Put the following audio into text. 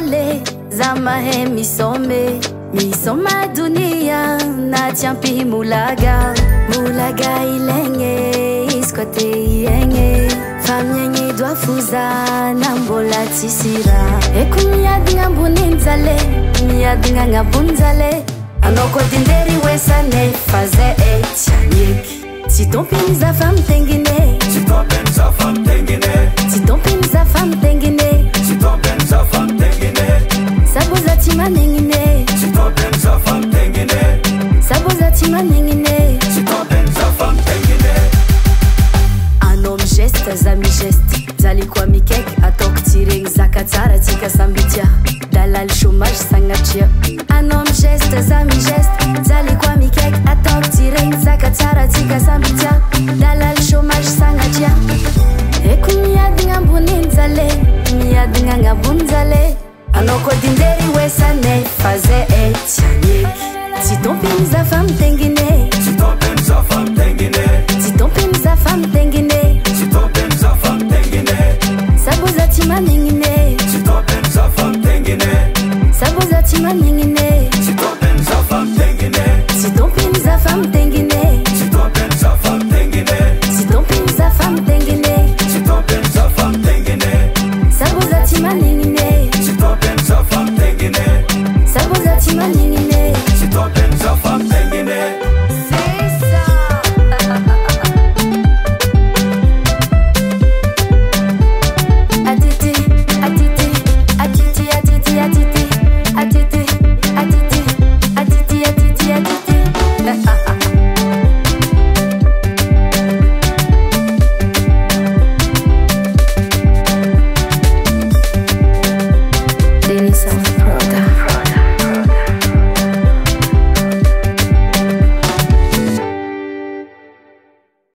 zale zamahe misome misoma dunia na champi mulaga mulaga ilenge iskote yenge famyenye dwa fuza na mbola tisira ekumiadinga mbuninzale miadinga ngabunzale anoko dinderi wesane faze etianyek si ton pin za femme tengine si ton pin za femme tengine si ton pin za femme tengine si ton pin za femme tengine saboza timanengine si ton pin za femme tengine saboza timanengine si ton pin za femme tengine un homme geste zami geste zalikuwa mikek atok tireng zakatsara tika sambitia dalal chômage sangatia un homme geste zami geste zalikuwa mikek atok tireng zakatsara tika sambitia dalal chômage sangatia ekumiadinga mbuninzale miadinga ngabunzale anoko dinderi wesane faze etianyek si ton pin za femme tengine si ton pin za femme tengine si ton pin za femme tengine si ton pin za femme tengine saboza timanengine si ton pin za femme tengine saboza timanengine si ton pin za femme tengine si ton pin za femme tengine si ton pin za femme tengine si ton pin za femme tengine si ton pin za femme tengine saboza timanengine si ton pin za femme tengine saboza timanengine